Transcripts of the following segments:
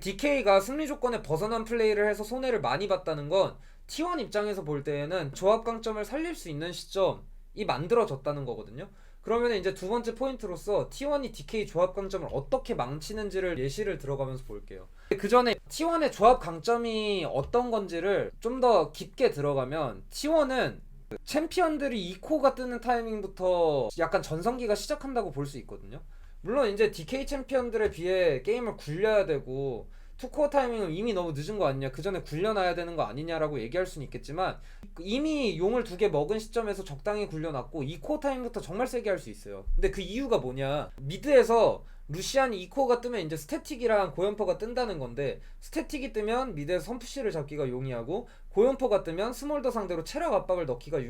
DK가 승리 조건에 벗어난 플레이를 해서 손해를 많이 봤다는 건 T1 입장에서 볼 때에는 조합 강점을 살릴 수 있는 시점이 만들어졌다는 거거든요. 그러면 이제 두 번째 포인트로서 T1이 DK 조합 강점을 어떻게 망치는지를 예시를 들어가면서 볼게요. 그 전에 T1의 조합 강점이 어떤 건지를 좀 더 깊게 들어가면, T1은 챔피언들이 2코가 뜨는 타이밍부터 약간 전성기가 시작한다고 볼 수 있거든요. 물론 이제 DK 챔피언들에 비해 게임을 굴려야 되고 2코어 타이밍은 이미 너무 늦은 거 아니냐, 그 전에 굴려놔야 되는 거 아니냐라고 얘기할 수는 있겠지만, 이미 용을 2개 먹은 시점에서 적당히 굴려놨고 2코어 타이밍부터 정말 세게 할 수 있어요. 근데 그 이유가 뭐냐, 미드에서 루시안이 2코어가 뜨면 이제 스태틱이랑 고연퍼가 뜬다는 건데, 스태틱이 뜨면 미드에서 선푸시를 잡기가 용이하고, 고연퍼가 뜨면 스몰더 상대로 체력 압박을 넣기가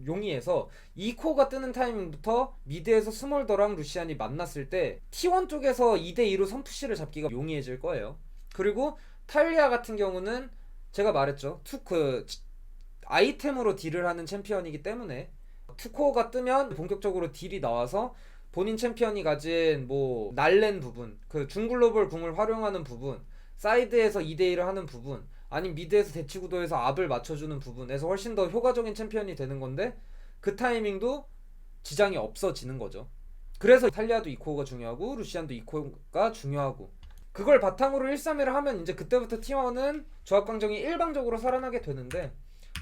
용이해서 2코어가 뜨는 타이밍부터 미드에서 스몰더랑 루시안이 만났을 때 T1 쪽에서 2대2로 선푸시를 잡기가 용이해질 거예요. 그리고 탈리아 같은 경우는 제가 말했죠, 아이템으로 딜을 하는 챔피언이기 때문에 투코어가 뜨면 본격적으로 딜이 나와서 본인 챔피언이 가진 뭐 날랜 부분, 그 중글로벌 궁을 활용하는 부분, 사이드에서 2대1을 하는 부분, 아니면 미드에서 대치구도에서 압을 맞춰주는 부분에서 훨씬 더 효과적인 챔피언이 되는 건데, 그 타이밍도 지장이 없어지는 거죠. 그래서 탈리아도 2코어가 중요하고 루시안도 2코어가 중요하고, 그걸 바탕으로 1-3-1을 하면 이제 그때부터 T1은 조합 강정이 일방적으로 살아나게 되는데,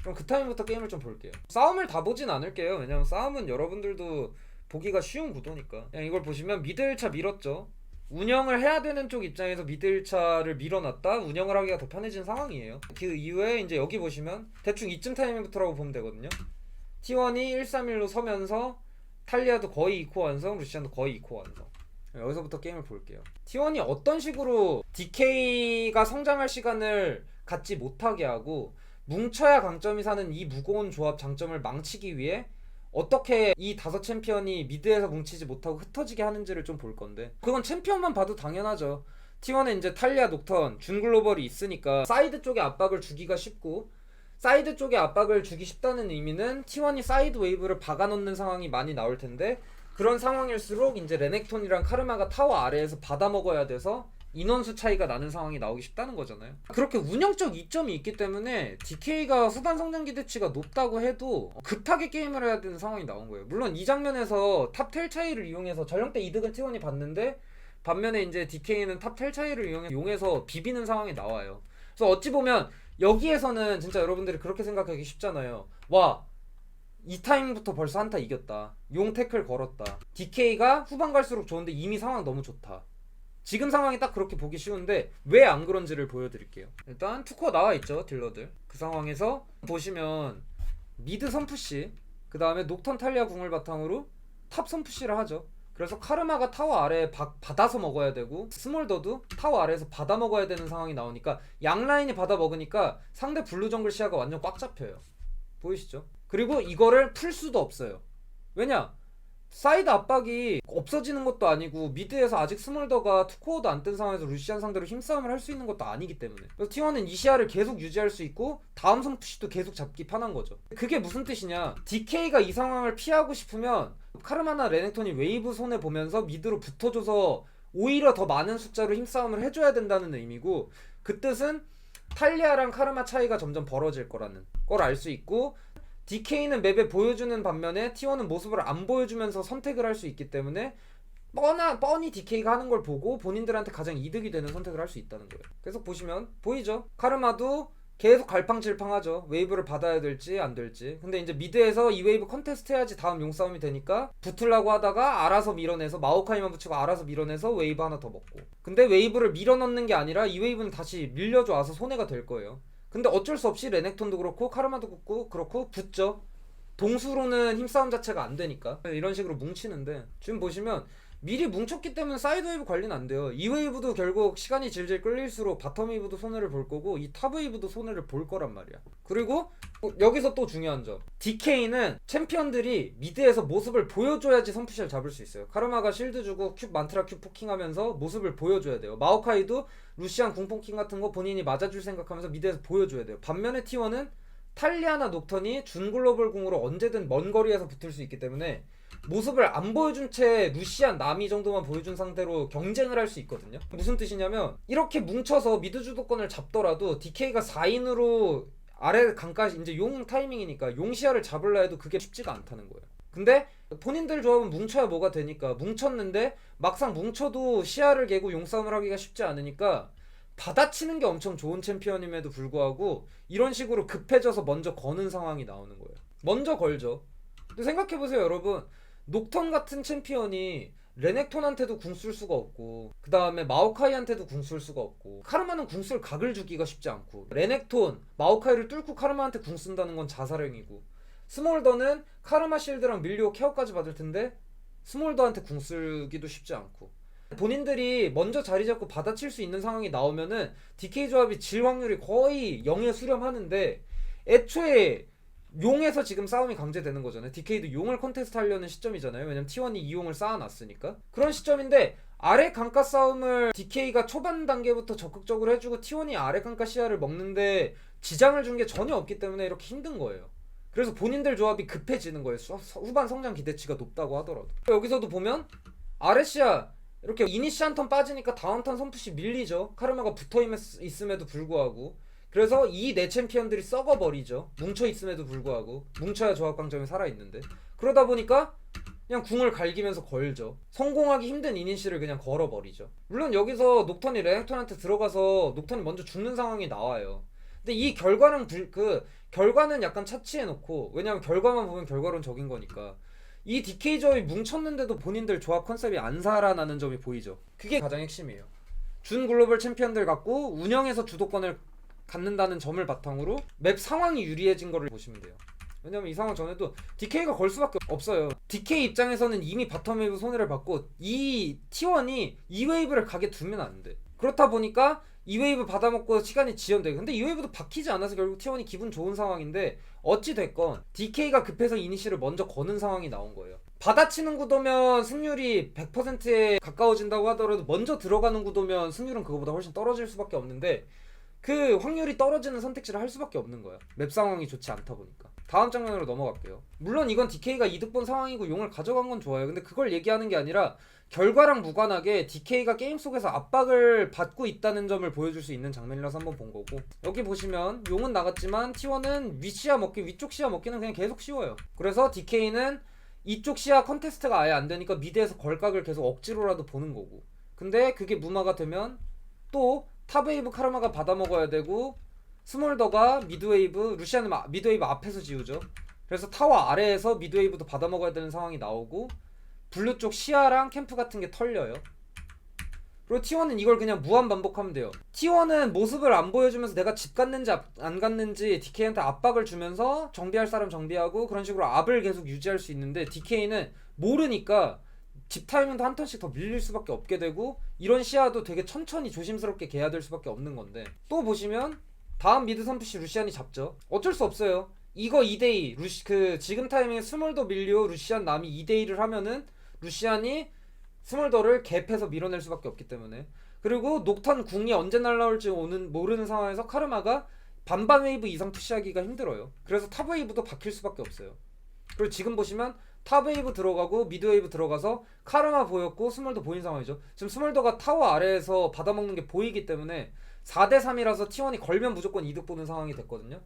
그럼 그 타임부터 게임을 좀 볼게요. 싸움을 다 보진 않을게요. 왜냐면 싸움은 여러분들도 보기가 쉬운 구도니까. 그냥 이걸 보시면 미드 1차 밀었죠. 운영을 해야 되는 쪽 입장에서 미드 1차를 밀어놨다 운영을 하기가 더 편해진 상황이에요. 그 이후에 이제 여기 보시면 대충 이쯤 타이밍부터라고 보면 되거든요. T1이 1-3-1로 서면서 탈리아도 거의 2코어 완성, 루시안도 거의 2코어 완성. 여기서부터 게임을 볼게요. T1이 어떤 식으로 DK가 성장할 시간을 갖지 못하게 하고 뭉쳐야 강점이 사는 이 무거운 조합 장점을 망치기 위해 어떻게 이 5 챔피언이 미드에서 뭉치지 못하고 흩어지게 하는지를 좀 볼 건데, 그건 챔피언만 봐도 당연하죠. T1에 이제 탈리아, 녹턴, 준글로벌이 있으니까 사이드 쪽에 압박을 주기가 쉽고, 사이드 쪽에 압박을 주기 쉽다는 의미는 T1이 사이드 웨이브를 박아놓는 상황이 많이 나올 텐데, 그런 상황일수록 이제 레넥톤이랑 카르마가 타워 아래에서 받아먹어야 돼서 인원수 차이가 나는 상황이 나오기 쉽다는 거잖아요. 그렇게 운영적 이점이 있기 때문에 DK가 후반 성장 기대치가 높다고 해도 급하게 게임을 해야 되는 상황이 나온 거예요. 물론 이 장면에서 탑 텔 차이를 이용해서 전령 때 이득을 T1이 봤는데, 반면에 이제 DK는 탑 텔 차이를 이용해서 비비는 상황이 나와요. 그래서 어찌 보면 여기에서는 진짜 여러분들이 그렇게 생각하기 쉽잖아요. 와, 이 타이밍부터 벌써 한타 이겼다, 용 태클 걸었다, DK가 후반 갈수록 좋은데 이미 상황 너무 좋다, 지금 상황이 딱 그렇게 보기 쉬운데 왜 안 그런지를 보여드릴게요. 일단 투코어 나와있죠, 딜러들. 그 상황에서 보시면 미드 선푸시, 그 다음에 녹턴 탈리아 궁을 바탕으로 탑 선푸시를 하죠. 그래서 카르마가 타워 아래에 받아서 먹어야 되고, 스몰더도 타워 아래에서 받아 먹어야 되는 상황이 나오니까 양 라인이 받아 먹으니까 상대 블루 정글 시야가 완전 꽉 잡혀요. 보이시죠? 그리고 이거를 풀 수도 없어요. 왜냐? 사이드 압박이 없어지는 것도 아니고, 미드에서 아직 스몰더가 투코어도 안 뜬 상황에서 루시안 상대로 힘싸움을 할 수 있는 것도 아니기 때문에, 그래서 T1은 이 시야를 계속 유지할 수 있고 다음 선푸시도 계속 잡기 편한 거죠. 그게 무슨 뜻이냐, DK가 이 상황을 피하고 싶으면 카르마나 레넥톤이 웨이브 손해 보면서 미드로 붙어줘서 오히려 더 많은 숫자로 힘싸움을 해줘야 된다는 의미고, 그 뜻은 탈리아랑 카르마 차이가 점점 벌어질 거라는 걸 알 수 있고, DK는 맵에 보여주는 반면에 T1은 모습을 안 보여주면서 선택을 할 수 있기 때문에 뻔히 DK가 하는 걸 보고 본인들한테 가장 이득이 되는 선택을 할 수 있다는 거예요. 계속 보시면 보이죠? 카르마도 계속 갈팡질팡하죠. 웨이브를 받아야 될지 안 될지. 근데 이제 미드에서 이 웨이브 컨테스트 해야지 다음 용싸움이 되니까 붙으려고 하다가 알아서 밀어내서 마오카이만 붙이고 알아서 밀어내서 웨이브 하나 더 먹고. 근데 웨이브를 밀어넣는 게 아니라 이 웨이브는 다시 밀려줘 와서 손해가 될 거예요. 근데 어쩔 수 없이 레넥톤도 그렇고 카르마도 그렇고 붙죠. 동수로는 힘싸움 자체가 안 되니까 이런 식으로 뭉치는데, 지금 보시면 미리 뭉쳤기 때문에 사이드 웨이브 관리는 안 돼요. 이 웨이브도 결국 시간이 질질 끌릴수록 바텀 웨이브도 손해를 볼 거고 이 탑 웨이브도 손해를 볼 거란 말이야. 그리고 여기서 또 중요한 점, DK는 챔피언들이 미드에서 모습을 보여줘야지 선푸시를 잡을 수 있어요. 카르마가 실드 주고 만트라 큐 포킹하면서 모습을 보여줘야 돼요. 마오카이도 루시안 궁포킹 같은 거 본인이 맞아줄 생각하면서 미드에서 보여줘야 돼요. 반면에 T1은 탈리아나 녹턴이 준글로벌 궁으로 언제든 먼 거리에서 붙을 수 있기 때문에 모습을 안 보여준 채 루시안, 나미 정도만 보여준 상태로 경쟁을 할 수 있거든요. 무슨 뜻이냐면 이렇게 뭉쳐서 미드 주도권을 잡더라도 DK가 4인으로 아래 강가 이제 용 타이밍이니까 용 시야를 잡으려 해도 그게 쉽지가 않다는 거예요. 근데 본인들 조합은 뭉쳐야 뭐가 되니까 뭉쳤는데 막상 뭉쳐도 시야를 개고 용싸움을 하기가 쉽지 않으니까 받아치는 게 엄청 좋은 챔피언임에도 불구하고 이런 식으로 급해져서 먼저 거는 상황이 나오는 거예요. 먼저 걸죠. 근데 생각해보세요 여러분, 녹턴 같은 챔피언이 레넥톤한테도 궁 쓸 수가 없고 그 다음에 마오카이한테도 궁 쓸 수가 없고 카르마는 궁 쓸 각을 주기가 쉽지 않고 레넥톤, 마오카이를 뚫고 카르마한테 궁 쓴다는 건 자살행위고 스몰더는 카르마 실드랑 밀리오 케어까지 받을 텐데 스몰더한테 궁 쓰기도 쉽지 않고 본인들이 먼저 자리 잡고 받아칠 수 있는 상황이 나오면은 DK 조합이 질 확률이 거의 0에 수렴하는데 애초에 용에서 지금 싸움이 강제되는 거잖아요. DK도 용을 컨테스트 하려는 시점이잖아요. 왜냐면 T1이 이 용을 쌓아놨으니까. 그런 시점인데 아래 강가 싸움을 DK가 초반 단계부터 적극적으로 해주고 T1이 아래 강가 시야를 먹는데 지장을 준 게 전혀 없기 때문에 이렇게 힘든 거예요. 그래서 본인들 조합이 급해지는 거예요. 후반 성장 기대치가 높다고 하더라도. 여기서도 보면 아래 시야 이렇게 이니시한 턴 빠지니까 다음 턴 선푸시 밀리죠. 카르마가 붙어있음에도 불구하고. 그래서 이 네 챔피언들이 썩어버리죠. 뭉쳐있음에도 불구하고. 뭉쳐야 조합 강점이 살아있는데. 그러다 보니까 그냥 궁을 갈기면서 걸죠. 성공하기 힘든 이니시를 그냥 걸어버리죠. 물론 여기서 녹턴이 레넥톤한테 들어가서 녹턴이 먼저 죽는 상황이 나와요. 근데 이 결과는 결과는 약간 차치해놓고, 왜냐면 결과만 보면 결과론 적인 거니까 이 DK 조합이 뭉쳤는데도 본인들 조합 컨셉이 안 살아나는 점이 보이죠. 그게 가장 핵심이에요. 준 글로벌 챔피언들 갖고 운영에서 주도권을 갖는다는 점을 바탕으로 맵 상황이 유리해진 거를 보시면 돼요. 왜냐면 이 상황 전에도 DK가 걸 수밖에 없어요. DK 입장에서는 이미 바텀 웨이브 손해를 받고 이 T1이 이 웨이브를 가게 두면 안 돼. 그렇다 보니까 이 웨이브 받아먹고 시간이 지연돼. 근데 이 웨이브도 박히지 않아서 결국 T1이 기분 좋은 상황인데 어찌 됐건 DK가 급해서 이니시를 먼저 거는 상황이 나온 거예요. 받아치는 구도면 승률이 100%에 가까워진다고 하더라도 먼저 들어가는 구도면 승률은 그거보다 훨씬 떨어질 수밖에 없는데 그 확률이 떨어지는 선택지를 할 수밖에 없는 거예요. 맵 상황이 좋지 않다 보니까. 다음 장면으로 넘어갈게요. 물론 이건 DK가 이득 본 상황이고 용을 가져간 건 좋아요. 근데 그걸 얘기하는 게 아니라 결과랑 무관하게 DK가 게임 속에서 압박을 받고 있다는 점을 보여줄 수 있는 장면이라서 한번 본 거고, 여기 보시면 용은 나갔지만 T1은 위쪽 시야 먹기는 그냥 계속 쉬워요. 그래서 DK는 이쪽 시야 컨테스트가 아예 안 되니까 미드에서 걸각을 계속 억지로라도 보는 거고, 근데 그게 무마가 되면 또 탑웨이브 카르마가 받아먹어야 되고 스몰더가 미드웨이브, 루시안은 미드웨이브 앞에서 지우죠. 그래서 타워 아래에서 미드웨이브도 받아먹어야 되는 상황이 나오고 블루 쪽 시야랑 캠프 같은 게 털려요. 그리고 T1은 이걸 그냥 무한 반복하면 돼요. T1은 모습을 안 보여주면서 내가 집 갔는지 안 갔는지 DK한테 압박을 주면서 정비할 사람 정비하고 그런 식으로 압을 계속 유지할 수 있는데 DK는 모르니까 집 타이밍도 한 턴씩 더 밀릴 수밖에 없게 되고 이런 시야도 되게 천천히 조심스럽게 개야 될 수밖에 없는 건데, 또 보시면 다음 미드 선푸시 루시안이 잡죠. 어쩔 수 없어요. 이거 2대2 지금 타이밍에 스몰더 밀리오 루시안 남이 2대2를 하면은 루시안이 스몰더를 갭해서 밀어낼 수밖에 없기 때문에. 그리고 녹턴 궁이 언제 날라올지 모르는 상황에서 카르마가 반반 웨이브 이상 푸시하기가 힘들어요. 그래서 탑 웨이브도 박힐 수밖에 없어요. 그리고 지금 보시면 탑 웨이브 들어가고 미드 웨이브 들어가서 카르마 보였고 스몰더 보인 상황이죠. 지금 스몰더가 타워 아래에서 받아먹는 게 보이기 때문에 4대3이라서 T1이 걸면 무조건 이득 보는 상황이 됐거든요.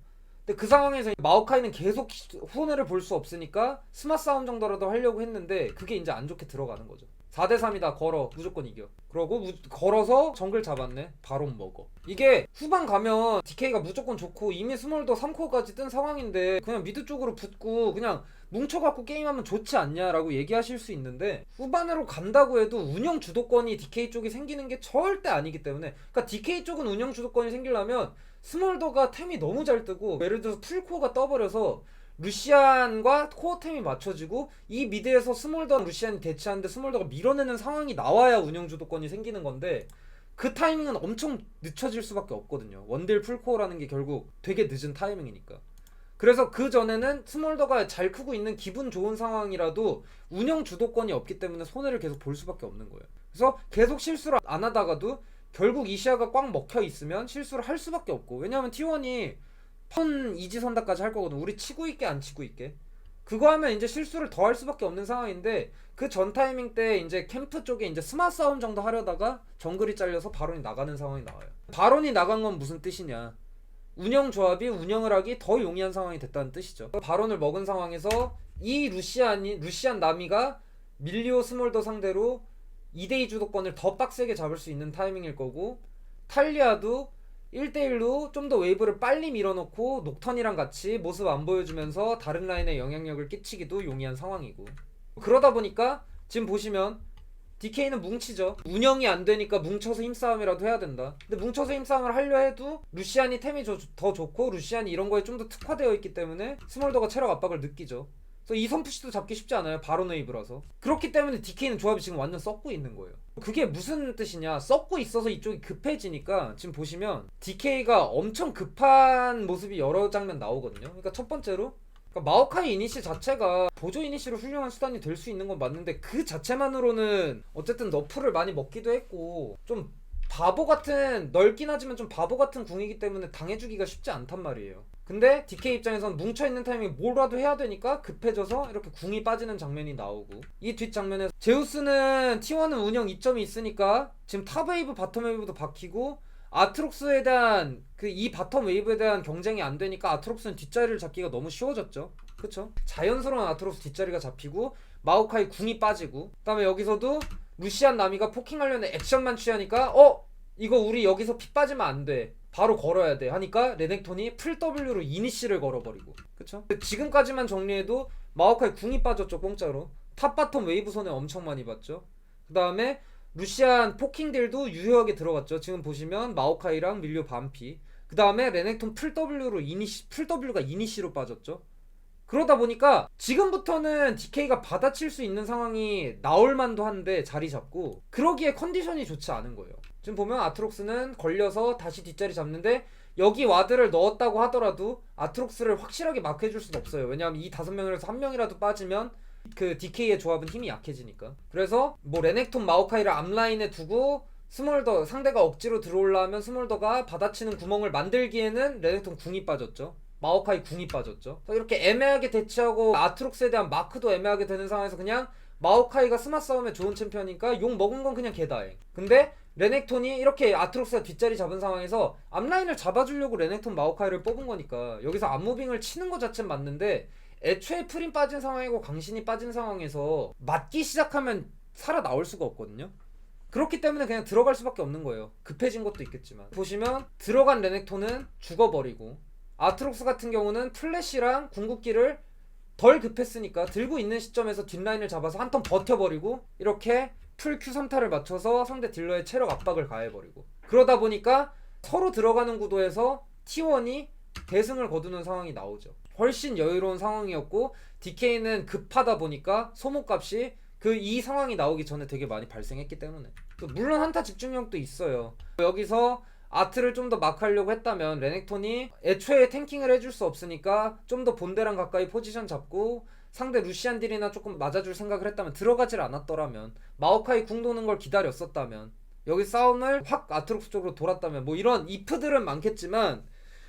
근데 그 상황에서 마오카이는 계속 손해를 볼 수 없으니까 스마 싸움 정도라도 하려고 했는데 그게 이제 안 좋게 들어가는 거죠. 4대3이다 걸어 무조건 이겨. 그러고 걸어서 정글 잡았네 바로 먹어. 이게 후반 가면 DK가 무조건 좋고 이미 스몰더 3코어까지 뜬 상황인데 그냥 미드 쪽으로 붙고 그냥 뭉쳐갖고 게임하면 좋지 않냐라고 얘기하실 수 있는데, 후반으로 간다고 해도 운영 주도권이 DK 쪽이 생기는 게 절대 아니기 때문에, 그러니까 DK 쪽은 운영 주도권이 생기려면 스몰더가 템이 너무 잘 뜨고 예를 들어서 풀코어가 떠버려서 루시안과 코어템이 맞춰지고 이 미드에서 스몰더 루시안이 대치하는데 스몰더가 밀어내는 상황이 나와야 운영 주도권이 생기는 건데 그 타이밍은 엄청 늦춰질 수밖에 없거든요. 원딜 풀코어라는 게 결국 되게 늦은 타이밍이니까. 그래서 그 전에는 스몰더가 잘 크고 있는 기분 좋은 상황이라도 운영 주도권이 없기 때문에 손해를 계속 볼 수밖에 없는 거예요. 그래서 계속 실수를 안 하다가도 결국 이 시야가 꽉 먹혀 있으면 실수를 할 수밖에 없고, 왜냐하면 T1이 펀 이지 선다까지 할 거거든. 우리 치고 있게 안 치고 있게. 그거 하면 이제 실수를 더 할 수밖에 없는 상황인데 그 전 타이밍 때 이제 캠프 쪽에 이제 스마 싸움 정도 하려다가 정글이 잘려서 바론이 나가는 상황이 나와요. 바론이 나간 건 무슨 뜻이냐? 운영 조합이 운영을 하기 더 용이한 상황이 됐다는 뜻이죠. 바론을 먹은 상황에서 이 루시안 나미가 밀리오 스몰더 상대로 2대2 주도권을 더 빡세게 잡을 수 있는 타이밍일 거고, 탈리아도 1대1로 좀 더 웨이브를 빨리 밀어넣고 녹턴이랑 같이 모습 안 보여주면서 다른 라인에 영향력을 끼치기도 용이한 상황이고, 그러다 보니까 지금 보시면 DK는 뭉치죠. 운영이 안 되니까 뭉쳐서 힘싸움이라도 해야 된다. 근데 뭉쳐서 힘싸움을 하려 해도 루시안이 템이 더 좋고 루시안이 이런 거에 좀 더 특화되어 있기 때문에 스몰더가 체력 압박을 느끼죠. 그래서 이 선푸시도 잡기 쉽지 않아요. 바론 웨이브라서. 그렇기 때문에 DK는 조합이 지금 완전 썩고 있는 거예요. 그게 무슨 뜻이냐? 썩고 있어서 이쪽이 급해지니까 지금 보시면 DK가 엄청 급한 모습이 여러 장면 나오거든요. 그러니까 첫 번째로 마오카이 이니시 자체가 보조 이니시로 훌륭한 수단이 될 수 있는 건 맞는데 그 자체만으로는 어쨌든 너프를 많이 먹기도 했고 좀 바보 같은, 넓긴 하지만 좀 바보 같은 궁이기 때문에 당해주기가 쉽지 않단 말이에요. 근데 DK 입장에선 뭉쳐있는 타이밍에 뭐라도 해야 되니까 급해져서 이렇게 궁이 빠지는 장면이 나오고, 이 뒷장면에서 제우스는 T1은 운영 이점이 있으니까 지금 탑 웨이브 바텀 웨이브도 박히고 아트록스에 대한 이 바텀 웨이브에 대한 경쟁이 안 되니까 아트록스는 뒷자리를 잡기가 너무 쉬워졌죠. 그쵸? 자연스러운 아트록스 뒷자리가 잡히고 마오카이 궁이 빠지고, 그 다음에 여기서도 루시안 나미가 포킹하려는 액션만 취하니까 이거 우리 여기서 피 빠지면 안 돼, 바로 걸어야 돼 하니까 레넥톤이 풀 W로 이니시를 걸어버리고. 그쵸? 지금까지만 정리해도 마오카이 궁이 빠졌죠. 공짜로 탑 바텀 웨이브 손해 엄청 많이 봤죠. 그 다음에 루시안 포킹 딜도 유효하게 들어갔죠. 지금 보시면 마오카이랑 밀리오 반피, 그 다음에 레넥톤 풀 W로 풀 W가 이니시로 빠졌죠. 그러다 보니까 지금부터는 DK가 받아칠 수 있는 상황이 나올만도 한데 자리 잡고, 그러기에 컨디션이 좋지 않은 거예요. 지금 보면 아트록스는 걸려서 다시 뒷자리 잡는데 여기 와드를 넣었다고 하더라도 아트록스를 확실하게 마크해줄 수는 없어요. 왜냐하면 이 5명에서 1명이라도 빠지면 그 DK의 조합은 힘이 약해지니까. 그래서 뭐 레넥톤 마오카이를 앞라인에 두고 스몰더, 상대가 억지로 들어오려면 스몰더가 받아치는 구멍을 만들기에는 레넥톤 궁이 빠졌죠. 마오카이 궁이 빠졌죠. 이렇게 애매하게 대치하고 아트록스에 대한 마크도 애매하게 되는 상황에서 그냥 마오카이가 스마 싸움에 좋은 챔피언이니까 욕 먹은 건 그냥 개다행. 근데 레넥톤이 이렇게 아트록스가 뒷자리 잡은 상황에서 앞라인을 잡아주려고 레넥톤 마오카이를 뽑은 거니까 여기서 앞무빙을 치는 것 자체는 맞는데, 애초에 프림 빠진 상황이고 강신이 빠진 상황에서 맞기 시작하면 살아나올 수가 없거든요. 그렇기 때문에 그냥 들어갈 수밖에 없는 거예요. 급해진 것도 있겠지만 보시면 들어간 레넥톤은 죽어버리고, 아트록스 같은 경우는 플래시랑 궁극기를 덜 급했으니까 들고 있는 시점에서 뒷라인을 잡아서 한 턴 버텨버리고 이렇게 풀 Q3타를 맞춰서 상대 딜러의 체력 압박을 가해버리고, 그러다 보니까 서로 들어가는 구도에서 T1이 대승을 거두는 상황이 나오죠. 훨씬 여유로운 상황이었고 DK는 급하다 보니까 소모값이 이 상황이 나오기 전에 되게 많이 발생했기 때문에. 물론 한타 집중력도 있어요. 여기서 아트를 좀 더 마크하려고 했다면 레넥톤이 애초에 탱킹을 해줄 수 없으니까 좀 더 본대랑 가까이 포지션 잡고 상대 루시안 딜이나 조금 맞아줄 생각을 했다면, 들어가질 않았더라면, 마오카이 궁 도는 걸 기다렸었다면, 여기 싸움을 확 아트록스 쪽으로 돌았다면, 뭐 이런 이프들은 많겠지만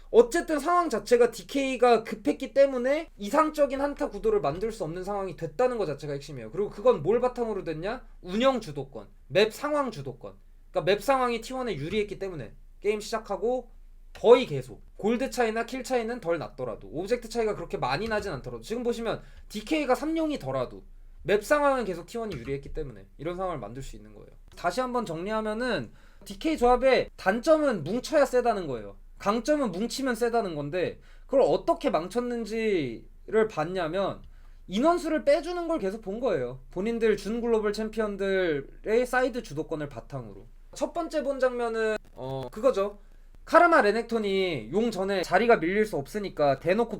어쨌든 상황 자체가 DK가 급했기 때문에 이상적인 한타 구도를 만들 수 없는 상황이 됐다는 것 자체가 핵심이에요. 그리고 그건 뭘 바탕으로 됐냐? 운영 주도권, 맵 상황 주도권. 그러니까 맵 상황이 T1에 유리했기 때문에 게임 시작하고 거의 계속 골드 차이나 킬 차이는 덜 났더라도, 오브젝트 차이가 그렇게 많이 나진 않더라도, 지금 보시면 DK가 3용이더라도 맵 상황은 계속 T1이 유리했기 때문에 이런 상황을 만들 수 있는 거예요. 다시 한번 정리하면은 DK 조합의 단점은 뭉쳐야 세다는 거예요. 강점은 뭉치면 세다는 건데, 그걸 어떻게 망쳤는지를 봤냐면 인원수를 빼주는 걸 계속 본 거예요. 본인들 준 글로벌 챔피언들의 사이드 주도권을 바탕으로. 첫 번째 본 장면은 그거죠. 카르마 레넥톤이 용 전에 자리가 밀릴 수 없으니까 대놓고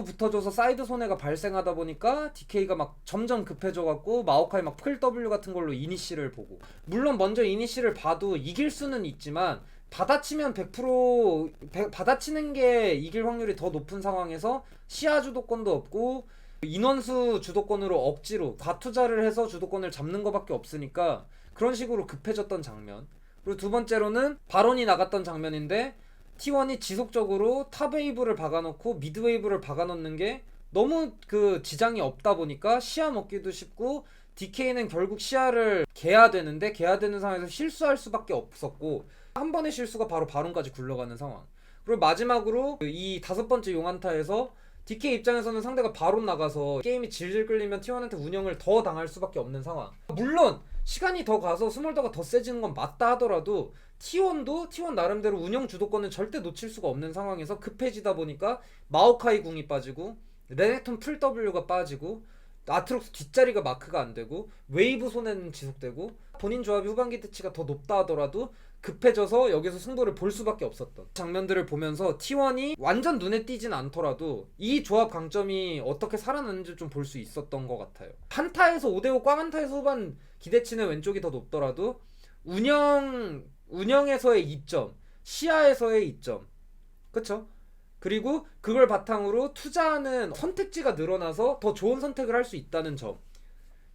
붙어줘서 사이드 손해가 발생하다 보니까 DK가 막 점점 급해져갖고 마오카이 막 풀 W 같은 걸로 이니시를 보고, 물론 먼저 이니시를 봐도 이길 수는 있지만 받아치면 100% 받아치는 게 이길 확률이 더 높은 상황에서 시야 주도권도 없고 인원수 주도권으로 억지로 과투자를 해서 주도권을 잡는 것밖에 없으니까 그런 식으로 급해졌던 장면. 그리고 두 번째로는 바론이 나갔던 장면인데 T1이 지속적으로 탑 웨이브를 박아놓고 미드 웨이브를 박아놓는 게 너무 그 지장이 없다 보니까 시야 먹기도 쉽고 DK는 결국 시야를 개야되는데 개야되는 상황에서 실수할 수밖에 없었고 한 번의 실수가 바로 바론까지 굴러가는 상황. 그리고 마지막으로 이 다섯 번째 용안타에서 DK 입장에서는 상대가 바론 나가서 게임이 질질 끌리면 T1한테 운영을 더 당할 수밖에 없는 상황. 물론 시간이 더 가서 스몰더가 더 세지는 건 맞다 하더라도 T1도 T1 나름대로 운영 주도권은 절대 놓칠 수가 없는 상황에서 급해지다 보니까 마오카이 궁이 빠지고 레넥톤 풀 W가 빠지고 아트록스 뒷자리가 마크가 안 되고 웨이브 손해는 지속되고 본인 조합이 후반기 대치가 더 높다 하더라도 급해져서 여기서 승부를 볼 수밖에 없었던 장면들을 보면서 T1이 완전 눈에 띄진 않더라도 이 조합 강점이 어떻게 살아나는지 좀 볼 수 있었던 것 같아요. 한타에서 5대5 꽝한타에서 후반 기대치는 왼쪽이 더 높더라도 운영에서의 이점, 시야에서의 이점, 그쵸? 그리고 그걸 바탕으로 투자하는 선택지가 늘어나서 더 좋은 선택을 할 수 있다는 점.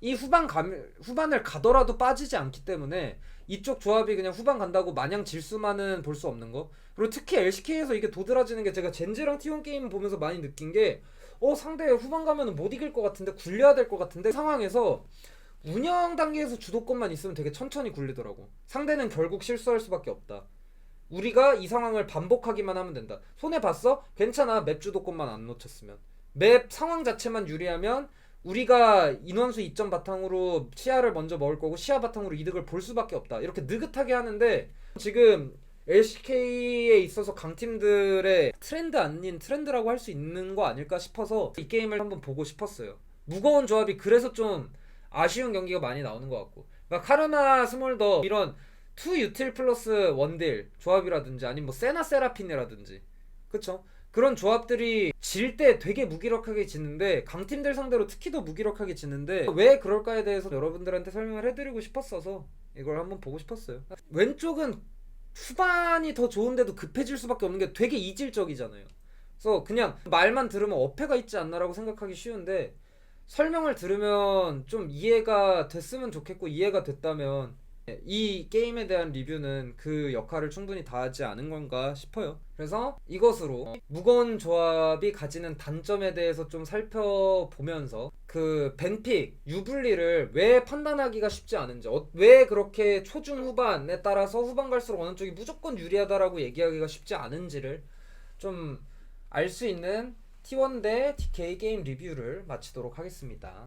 이 후반을 가더라도 빠지지 않기 때문에 이쪽 조합이 그냥 후반 간다고 마냥 질수만은 볼 수 없는 거. 그리고 특히 LCK에서 이게 도드라지는 게 제가 젠지랑 T1 게임 보면서 많이 느낀 게 상대 후반 가면은 못 이길 것 같은데 굴려야 될 것 같은데 상황에서 운영 단계에서 주도권만 있으면 되게 천천히 굴리더라고. 상대는 결국 실수할 수밖에 없다. 우리가 이 상황을 반복하기만 하면 된다. 손해봤어? 괜찮아. 맵 주도권만 안 놓쳤으면. 맵 상황 자체만 유리하면 우리가 인원수 이점 바탕으로 시야를 먼저 먹을 거고 시야 바탕으로 이득을 볼 수밖에 없다. 이렇게 느긋하게 하는데 지금 LCK에 있어서 강팀들의 트렌드 아닌 트렌드라고 할 수 있는 거 아닐까 싶어서 이 게임을 한번 보고 싶었어요. 무거운 조합이 그래서 좀 아쉬운 경기가 많이 나오는 것 같고, 그러니까 카르마 스몰더 이런 2 유틸 플러스 1딜 조합이라든지 아니면 뭐 세나 세라핀이라든지 그쵸? 그런 조합들이 질 때 되게 무기력하게 지는데 강팀들 상대로 특히 더 무기력하게 지는데 왜 그럴까에 대해서 여러분들한테 설명을 해드리고 싶었어서 이걸 한번 보고 싶었어요. 왼쪽은 후반이 더 좋은데도 급해질 수밖에 없는 게 되게 이질적이잖아요. 그래서 그냥 말만 들으면 어폐가 있지 않나라고 생각하기 쉬운데 설명을 들으면 좀 이해가 됐으면 좋겠고, 이해가 됐다면 이 게임에 대한 리뷰는 그 역할을 충분히 다하지 않은 건가 싶어요. 그래서 이것으로 무거운 조합이 가지는 단점에 대해서 좀 살펴보면서 그 벤픽, 유블리를 왜 판단하기가 쉽지 않은지, 왜 그렇게 초중 후반에 따라서 후반 갈수록 어느 쪽이 무조건 유리하다라고 얘기하기가 쉽지 않은지를 좀 알 수 있는 T1 대 DK 게임 리뷰를 마치도록 하겠습니다.